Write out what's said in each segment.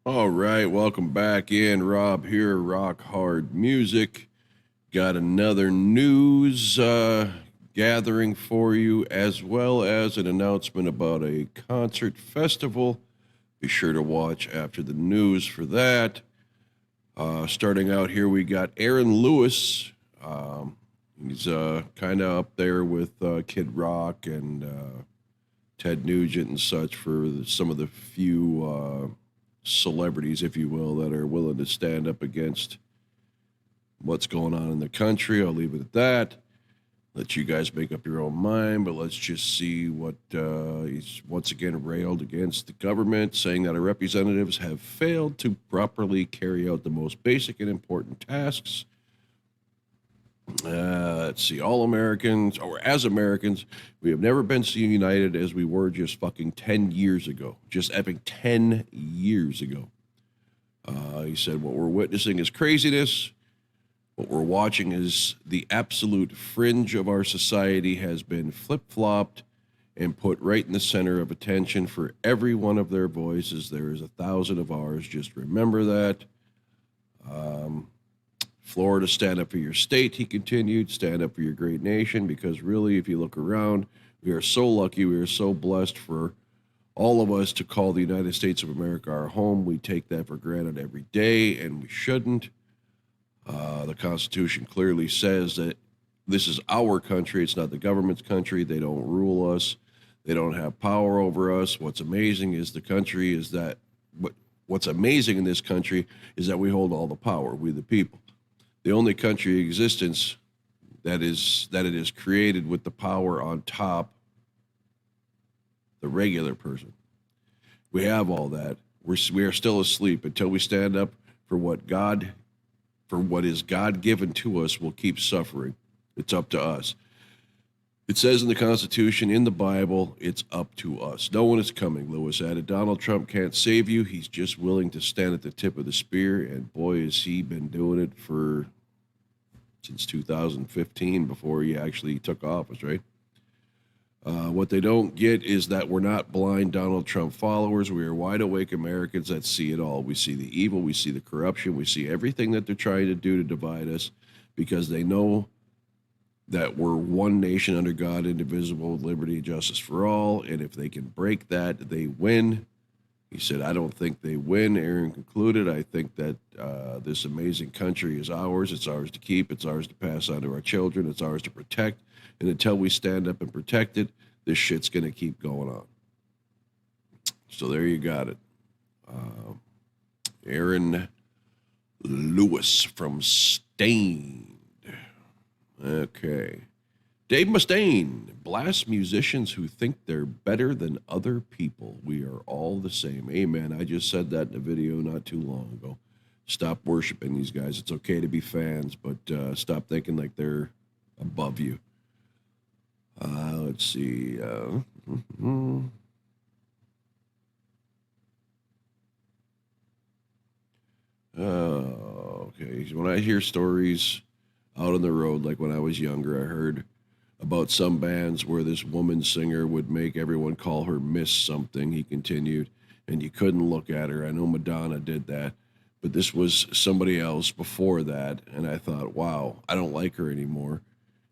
All right, welcome back in. Rob here, Rock Hard Music. Got another news gathering for you, as well as an announcement about a concert festival. Be sure to watch after the news for that. Starting out here, we got Aaron Lewis. He's kind of up there with Kid Rock and Ted Nugent and such for some of the few celebrities, if you will, that are willing to stand up against what's going on in the country. I'll leave it at that. Let you guys make up your own mind, but let's just see what he's once again railed against the government, saying that our representatives have failed to properly carry out the most basic and important tasks. Let's see, all Americans, or as Americans, we have never been so united as we were just fucking 10 years ago. Just epic 10 years ago. He said, what we're witnessing is craziness. What we're watching is the absolute fringe of our society has been flip-flopped and put right in the center of attention for every one of their voices. There is 1,000 of ours. Just remember that. Florida, stand up for your state, he continued. Stand up for your great nation, because really, if you look around, we are so lucky. We are so blessed for all of us to call the United States of America our home. We take that for granted every day, and we shouldn't. The Constitution clearly says that this is our country. It's not the government's country. They don't rule us. They don't have power over us. What's amazing is the country is that what's amazing in this country is that we hold all the power, we the people. The only country in existence that it is created with the power on top, the regular person. We have all that. We are still asleep until we stand up for what is God given to us. We'll keep suffering. It's up to us. It says in the Constitution, in the Bible, it's up to us. No one is coming, Lewis added. Donald Trump can't save you. He's just willing to stand at the tip of the spear, and boy, has he been doing it since 2015, before he actually took office, right? What they don't get is that we're not blind Donald Trump followers. We are wide awake Americans that see it all. We see the evil, we see the corruption, we see everything that they're trying to do to divide us, because they know that we're one nation under God, indivisible, with liberty and justice for all. And if they can break that, they win. He said, I don't think they win. Aaron concluded, I think that this amazing country is ours. It's ours to keep. It's ours to pass on to our children. It's ours to protect. And until we stand up and protect it, this shit's going to keep going on. So there you got it. Aaron Lewis from Stained. Okay. Dave Mustaine blasts musicians who think they're better than other people. We are all the same. Amen. I just said that in a video not too long ago. Stop worshiping these guys. It's okay to be fans, but stop thinking like they're above you. Let's see. Okay. When I hear stories out on the road, like when I was younger, I heard about some bands where this woman singer would make everyone call her Miss something, he continued, and you couldn't look at her. I know Madonna did that, but this was somebody else before that, and I thought, wow, I don't like her anymore.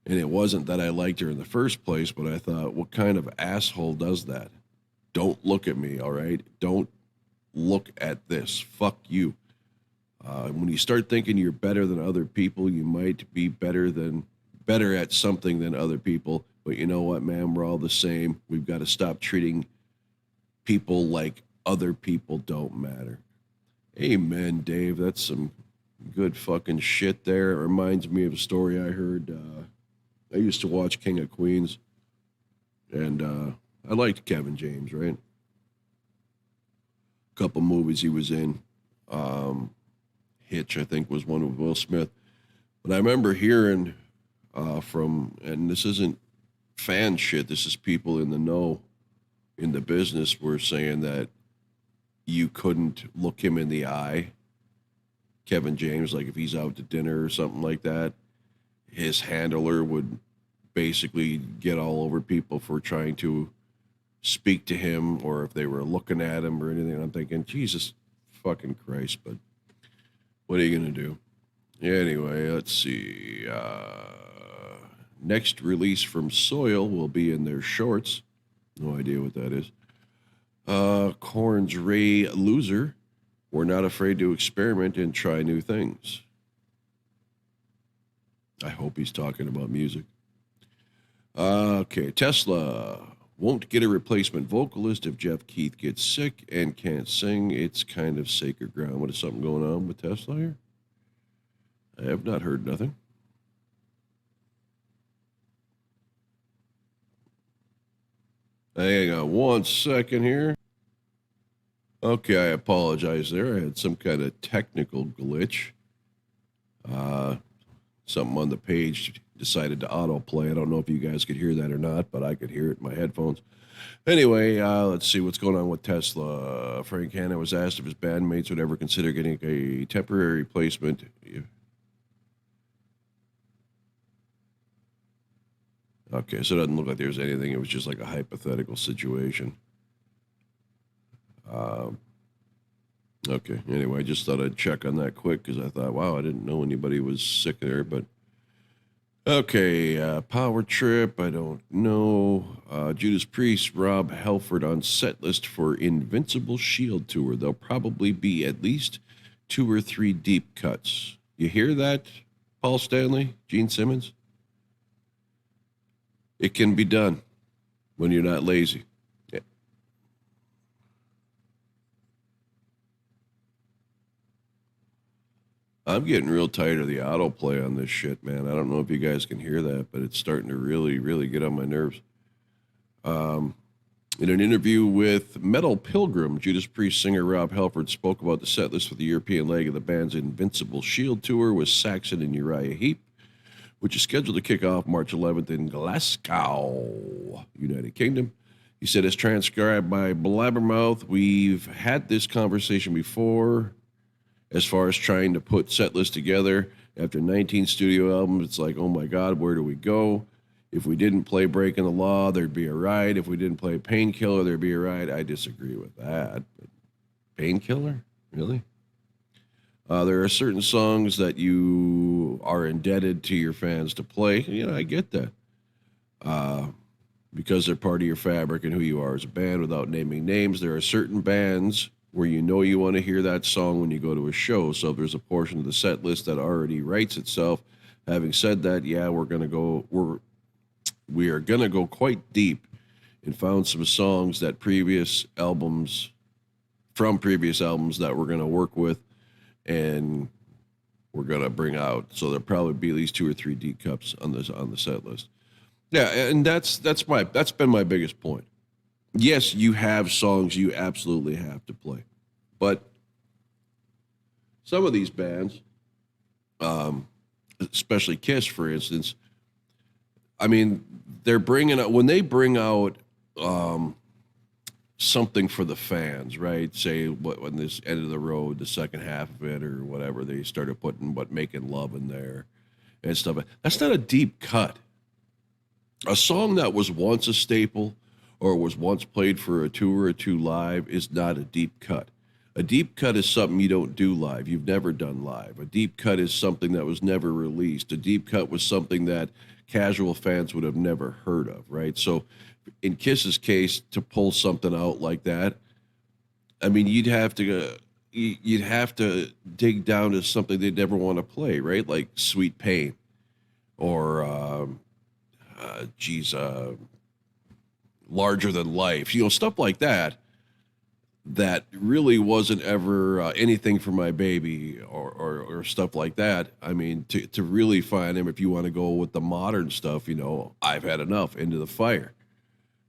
And it wasn't that I liked her in the first place, but I thought, what kind of asshole does that? Don't look at me, all right? Don't look at this. Fuck you. When you start thinking you're better than other people, you might be better at something than other people. But you know what, man? We're all the same. We've got to stop treating people like other people don't matter. Amen, Dave. That's some good fucking shit there. It reminds me of a story I heard. I used to watch King of Queens, and I liked Kevin James, right? A couple movies he was in. Hitch, I think, was one with Will Smith. But I remember hearing and this isn't fan shit, this is people in the know, in the business, were saying that you couldn't look him in the eye. Kevin James, like if he's out to dinner or something like that, his handler would basically get all over people for trying to speak to him, or if they were looking at him or anything. I'm thinking, Jesus fucking Christ, but what are you going to do? Anyway, let's see. Next release from Soil will be in their shorts. No idea what that is. Korn's Ray Loser. We're not afraid to experiment and try new things. I hope he's talking about music. Okay, Tesla won't get a replacement vocalist if Jeff Keith gets sick and can't sing. It's kind of sacred ground. What is something going on with Tesla here? I have not heard nothing. Hang on 1 second here. Okay, I apologize there. I had some kind of technical glitch. Something on the page decided to autoplay. I don't know if you guys could hear that or not, but I could hear it in my headphones. Anyway, let's see what's going on with Tesla. Frank Hanna was asked if his bandmates would ever consider getting a temporary replacement. Okay, so it doesn't look like there's anything. It was just like a hypothetical situation. Okay, anyway, I just thought I'd check on that quick because I thought, wow, I didn't know anybody was sick there, but okay, Power Trip, I don't know. Judas Priest, Rob Halford on set list for Invincible Shield Tour. There'll probably be at least 2 or 3 deep cuts. You hear that, Paul Stanley, Gene Simmons? It can be done when you're not lazy. Yeah. I'm getting real tired of the autoplay on this shit, man. I don't know if you guys can hear that, but it's starting to really, really get on my nerves. In an interview with Metal Pilgrim, Judas Priest singer Rob Halford spoke about the set list for the European leg of the band's Invincible Shield Tour with Saxon and Uriah Heep, which is scheduled to kick off March 11th in Glasgow, United Kingdom. He said, as transcribed by Blabbermouth, we've had this conversation before as far as trying to put set lists together. After 19 studio albums, it's like, oh my God, where do we go? If we didn't play Breaking the Law, there'd be a ride. If we didn't play Painkiller, there'd be a ride. I disagree with that. But Painkiller? Really? There are certain songs that you are indebted to your fans to play. You know, I get that. Because they're part of your fabric and who you are as a band without naming names. There are certain bands where you know you want to hear that song when you go to a show. So if there's a portion of the set list that already writes itself, having said that, yeah, we are going to go quite deep and found some songs that previous albums that we're going to work with and we're going to bring out. So there'll probably be at least 2 or 3 deep cuts on the set list. Yeah, and that's been my biggest point. Yes, you have songs you absolutely have to play, but some of these bands, especially Kiss, for instance, I mean, when they bring out something for the fans, right? Say when this End of the Road, the second half of it, or whatever, they started putting Making Love in there and stuff. That's not a deep cut. A song that was once a staple or was once played for a tour or 2 live is not a deep cut. A deep cut is something you don't do live. You've never done live. A deep cut is something that was never released. A deep cut was something that casual fans would have never heard of, right? So in Kiss's case, to pull something out like that, I mean, you'd have to dig down to something they'd never want to play, right? Like Sweet Pain or Larger Than Life, stuff like that really wasn't ever anything for my baby or stuff like that. I mean, to really find him, if you want to go with the modern stuff, I've Had Enough, Into the Fire.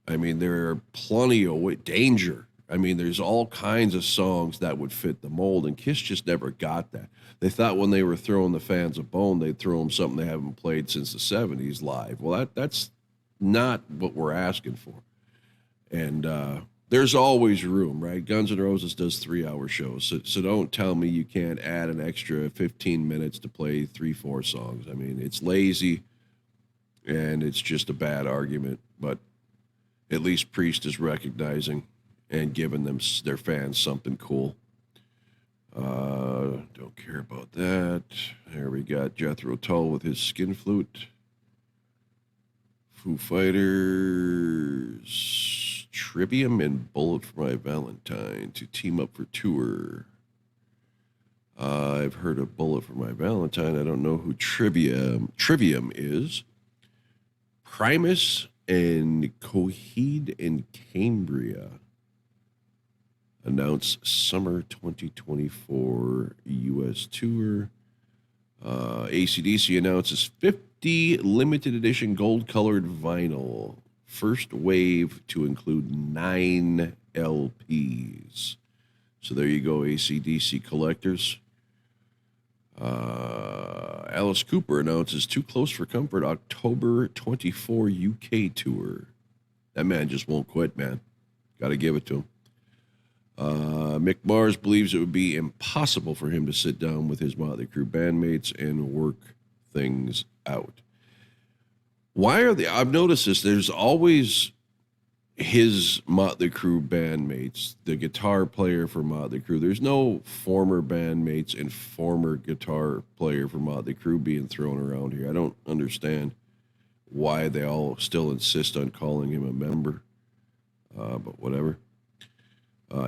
I mean, there are plenty of Danger. I mean, there's all kinds of songs that would fit the mold, and Kiss just never got that. They thought when they were throwing the fans a bone, they'd throw them something they haven't played since the 70s live. Well, that's not what we're asking for. And there's always room, right? Guns N' Roses does 3-hour shows. So don't tell me you can't add an extra 15 minutes to play 3-4 songs. I mean, it's lazy, and it's just a bad argument. But at least Priest is recognizing and giving their fans something cool. Don't care about that. There we got Jethro Tull with his skin flute. Foo Fighters, Trivium, and Bullet for My Valentine to team up for tour. I've heard of Bullet for My Valentine. I don't know who Trivium is. Primus and Coheed and Cambria announce summer 2024 U.S. tour. AC/DC announces 50 limited edition gold-colored vinyl. First wave to include 9 LPs. So there you go, AC/DC collectors. Alice Cooper announces Too Close for Comfort October 24 UK tour. That man just won't quit, man. Got to give it to him. Mick Mars believes it would be impossible for him to sit down with his Motley Crue bandmates and work things out. Why are they? I've noticed this. There's always his Motley Crue bandmates, the guitar player for Motley Crue. There's no former bandmates and former guitar player for Motley Crue being thrown around here. I don't understand why they all still insist on calling him a member, but whatever.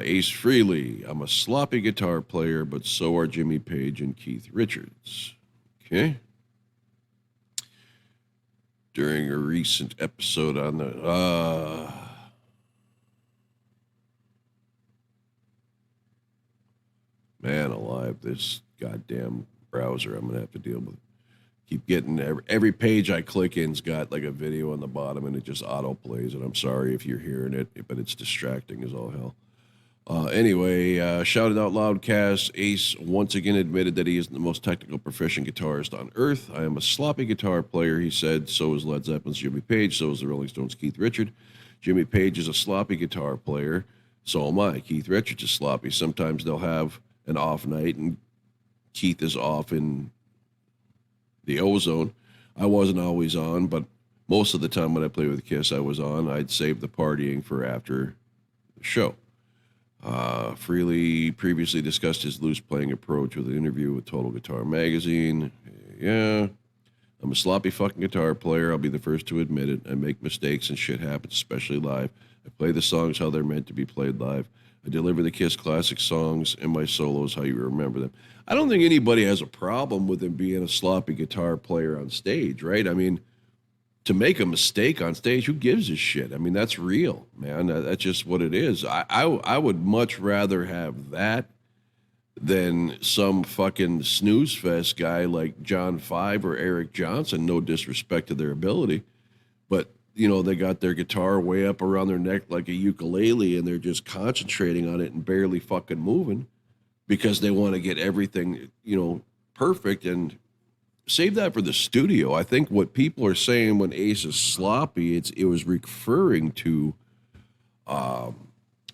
Ace Frehley, I'm a sloppy guitar player, but so are Jimmy Page and Keith Richards. Okay. During a recent episode on the man alive, this goddamn browser I'm gonna have to deal with. Keep getting every page I click in's got like a video on the bottom, and it just auto plays. And I'm sorry if you're hearing it, but it's distracting as all hell. Anyway, shouted out loudcast. Ace once again admitted that he is the most technical proficient guitarist on earth. I am a sloppy guitar player, he said. So is Led Zeppelin's Jimmy Page. So is the Rolling Stones' Keith Richards. Jimmy Page is a sloppy guitar player. So am I. Keith Richards is sloppy. Sometimes they'll have an off night, and Keith is off in the ozone. I wasn't always on, but most of the time when I played with Kiss, I was on. I'd save the partying for after the show. Frehley previously discussed his loose playing approach with an interview with Total Guitar Magazine. Yeah, I'm a sloppy fucking guitar player. I'll be the first to admit it. I make mistakes and shit happens, especially live. I play the songs how they're meant to be played live. I deliver the Kiss classic songs and my solos how you remember them. I don't think anybody has a problem with him being a sloppy guitar player on stage, right? I mean, to make a mistake on stage, who gives a shit? I mean, that's real, man. That's just what it is. I would much rather have that than some fucking snooze fest guy like John Five or Eric Johnson. No disrespect to their ability, but you know, they got their guitar way up around their neck like a ukulele, and they're just concentrating on it and barely fucking moving because they want to get everything, you know, perfect. And save that for the studio. I think what people are saying when Ace is sloppy, it was referring to,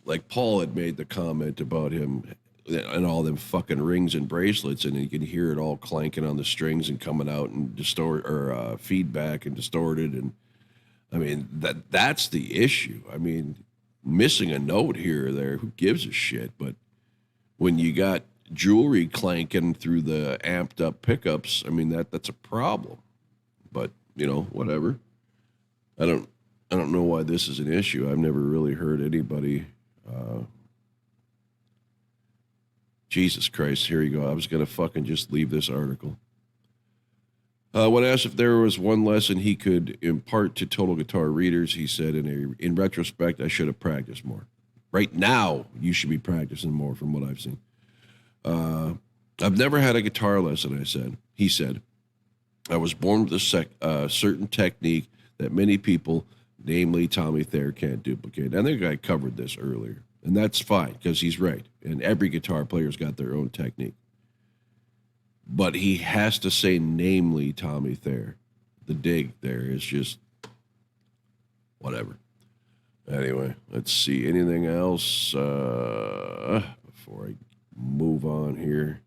like Paul had made the comment about him and all them fucking rings and bracelets, and you can hear it all clanking on the strings and coming out and feedback and distorted. And I mean, that's the issue. I mean, missing a note here or there, who gives a shit? But when you got jewelry clanking through the amped up pickups, I mean, that's a problem. But you know, whatever. I don't know why this is an issue. I've never really heard anybody. Jesus Christ, here you go. I was gonna fucking just leave this article. When asked if there was one lesson he could impart to Total Guitar readers, he said, in retrospect, I should have practiced more. Right now, you should be practicing more from what I've seen. I've never had a guitar lesson, he said. I was born with a certain technique that many people, namely Tommy Thayer, can't duplicate. I think I covered this earlier, and that's fine because he's right. And every guitar player's got their own technique. But he has to say, namely Tommy Thayer. The dig there is just whatever. Anyway, let's see. Anything else before I move on here?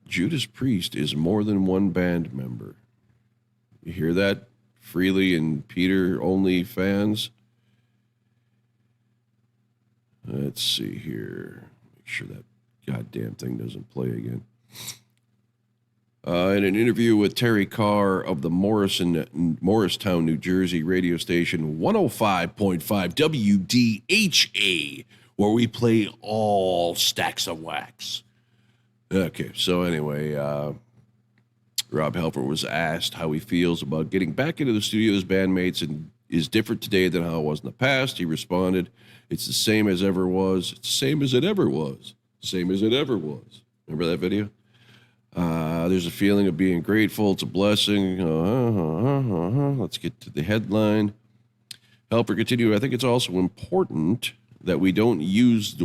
Judas Priest is more than one band member. You hear that? Frehley and Peter only fans. Let's see here. Make sure that goddamn thing doesn't play again. In an interview with Terry Carr of the Morristown, New Jersey radio station 105.5 WDHA, where we play all stacks of wax. Okay, so anyway, Rob Halford was asked how he feels about getting back into the studio with his bandmates and is different today than how it was in the past. He responded, "It's the same as ever was. It's the same as it ever was. Same as it ever was." Remember that video? There's a feeling of being grateful. It's a blessing. Let's get to the headline. Helper continue. I think it's also important that we don't use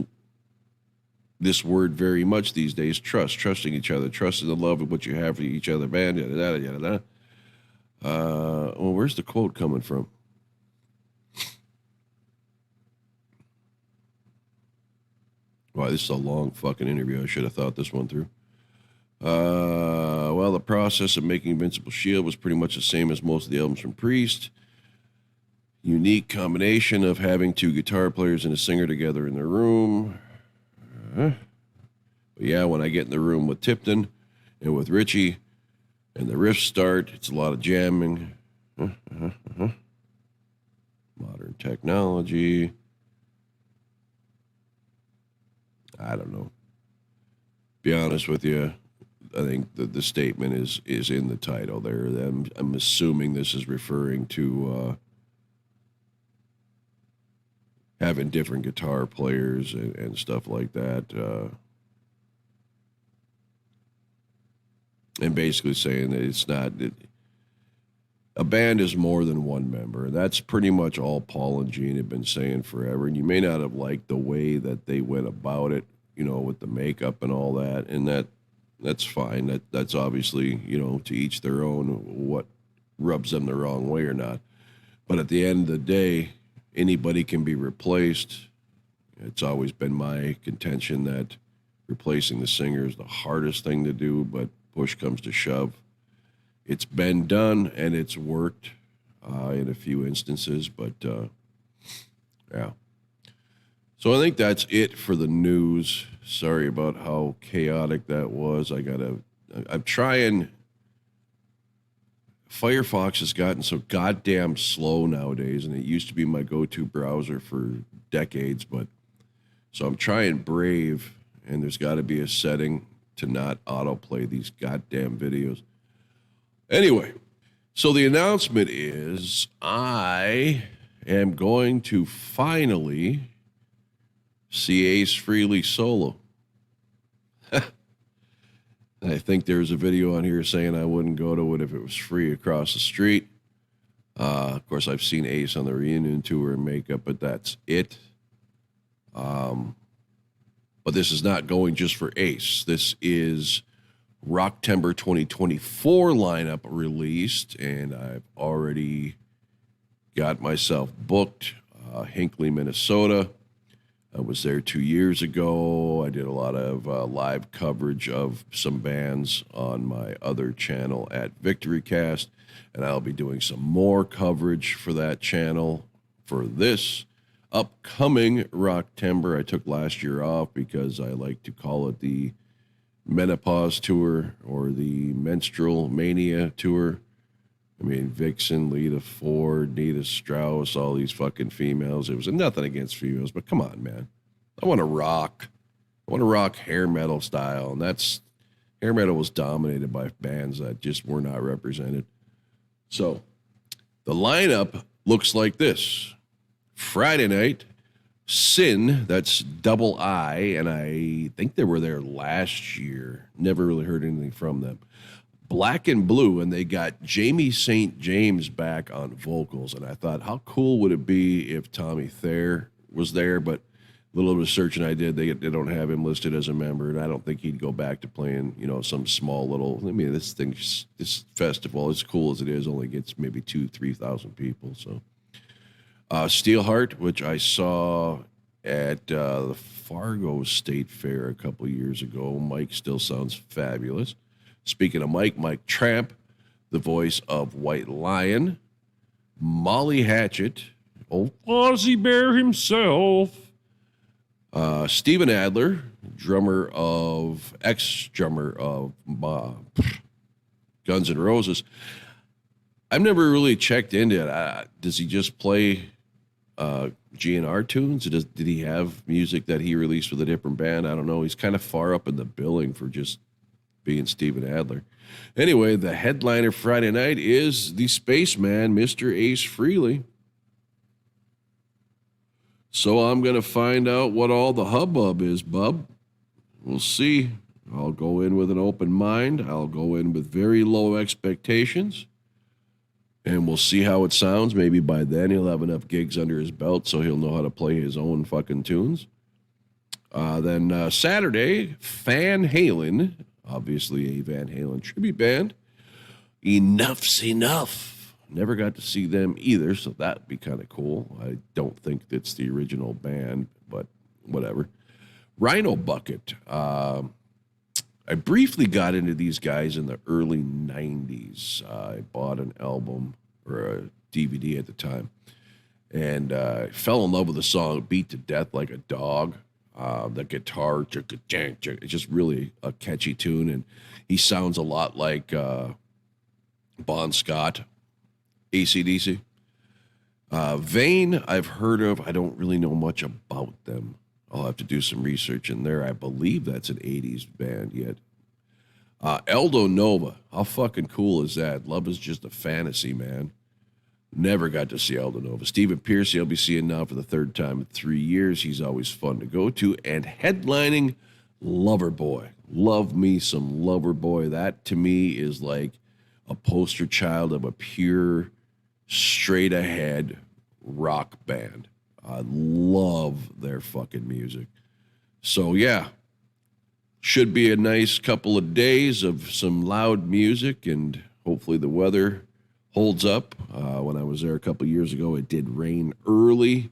this word very much these days. Trusting each other, trusting the love of what you have for each other. Band, yada, yada, yada. Well, where's the quote coming from? Wow, this is a long fucking interview. I should have thought this one through. Well, the process of making Invincible Shield was pretty much the same as most of the albums from Priest. Unique combination of having two guitar players and a singer together in the room. But yeah, when I get in the room with Tipton and with Richie and the riffs start, it's a lot of jamming. Modern technology. I don't know. Be honest with you, I think the statement is in the title there. I'm assuming this is referring to having different guitar players and stuff like that. And basically saying that it's not... a band is more than one member. That's pretty much all Paul and Gene have been saying forever. And you may not have liked the way that they went about it, with the makeup and all that. And that's fine. That's obviously, to each their own, what rubs them the wrong way or not. But at the end of the day, anybody can be replaced. It's always been my contention that replacing the singer is the hardest thing to do, but push comes to shove. It's been done, and it's worked in a few instances, but yeah. So I think that's it for the news. Sorry about how chaotic that was. I'm trying. Firefox has gotten so goddamn slow nowadays, and it used to be my go-to browser for decades, but so I'm trying Brave, and there's got to be a setting to not autoplay these goddamn videos. Anyway, so the announcement is I am going to finally see Ace Frehley solo. I think there's a video on here saying I wouldn't go to it if it was free across the street. Of course, I've seen Ace on the reunion tour in makeup, but that's it. But this is not going just for Ace. This is Rocktember 2024 lineup released, and I've already got myself booked. Hinckley, Minnesota. I was there 2 years ago. I did a lot of live coverage of some bands on my other channel at VictoryCast, and I'll be doing some more coverage for that channel for this upcoming Rocktember. I took last year off because I like to call it the Menopause Tour or the Menstrual Mania Tour. I mean, Vixen, Lita Ford, Nita Strauss, all these fucking females. It was nothing against females, but come on, man. I want to rock. I want to rock hair metal style, and hair metal was dominated by bands that just were not represented. So the lineup looks like this. Friday night, Sin, that's double I, and I think they were there last year. Never really heard anything from them. Black and Blue, and they got Jamie St. James back on vocals, and I thought, how cool would it be if Tommy Thayer was there? But a little bit of searching I did, they don't have him listed as a member, and I don't think he'd go back to playing, some small little. I mean, this festival, as cool as it is, only gets maybe 2,000-3,000 people. So, Steelheart, which I saw at the Fargo State Fair a couple years ago. Mike still sounds fabulous. Speaking of Mike Tramp, the voice of White Lion, Molly Hatchet, old Ozzy Bear himself, Steven Adler, ex-drummer of Guns N' Roses. I've never really checked into it. Does he just play GNR tunes? Did he have music that he released with a different band? I don't know. He's kind of far up in the billing for just being Steven Adler. Anyway, the headliner Friday night is the Spaceman, Mr. Ace Frehley. So I'm going to find out what all the hubbub is, bub. We'll see. I'll go in with an open mind. I'll go in with very low expectations. And we'll see how it sounds. Maybe by then he'll have enough gigs under his belt so he'll know how to play his own fucking tunes. Then Saturday, Van Halen, obviously a Van Halen tribute band. Enough's Enough. Never got to see them either, so that'd be kind of cool. I don't think it's the original band, but whatever. Rhino Bucket. I briefly got into these guys in the early 90s. I bought an album or a DVD at the time and fell in love with the song Beat to Death Like a Dog. The guitar, it's just really a catchy tune, and he sounds a lot like Bon Scott, AC/DC. Vane, I've heard of. I don't really know much about them. I'll have to do some research in there. I believe that's an 80s band yet. Eldo Nova. How fucking cool is that? Love is just a fantasy, man. Never got to see Eldo Nova. Stephen Pearcy, I'll be seeing now for the third time in 3 years. He's always fun to go to. And headlining Loverboy. Love me some Loverboy. That, to me, is like a poster child of a pure, straight-ahead rock band. I love their fucking music. So, yeah. Should be a nice couple of days of some loud music, and hopefully the weather holds up. When I was there a couple of years ago, it did rain early,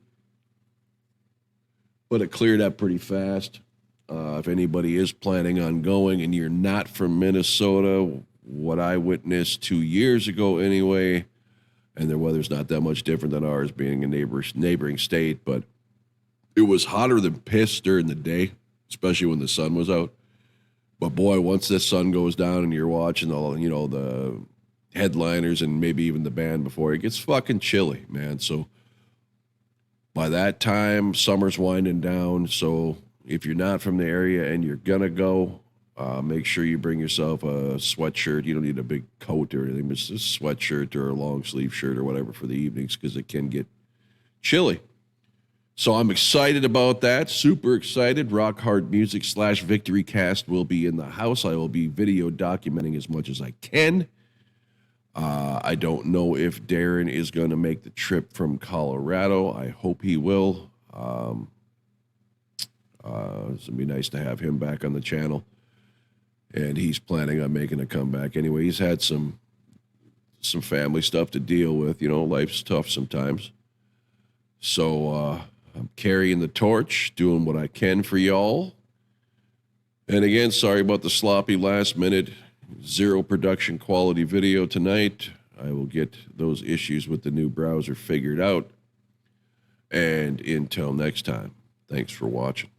but it cleared up pretty fast. If anybody is planning on going and you're not from Minnesota, what I witnessed 2 years ago anyway, and their weather's not that much different than ours being a neighboring state, but it was hotter than piss during the day, especially when the sun was out. But boy, once the sun goes down and you're watching all, the headliners and maybe even the band before, it gets fucking chilly, man. So by that time, summer's winding down. So if you're not from the area and you're gonna go, make sure you bring yourself a sweatshirt. You don't need a big coat or anything, but just a sweatshirt or a long sleeve shirt or whatever for the evenings, because it can get chilly. So I'm excited about that. Super excited. Rock Hard Music / Victory Cast will be in the house. I will be video documenting as much as I can. I don't know if Darren is going to make the trip from Colorado. I hope he will. It's going to be nice to have him back on the channel. And he's planning on making a comeback anyway. He's had some family stuff to deal with. Life's tough sometimes. So I'm carrying the torch, doing what I can for y'all. And again, sorry about the sloppy last minute, zero production quality video tonight. I will get those issues with the new browser figured out. And until next time, thanks for watching.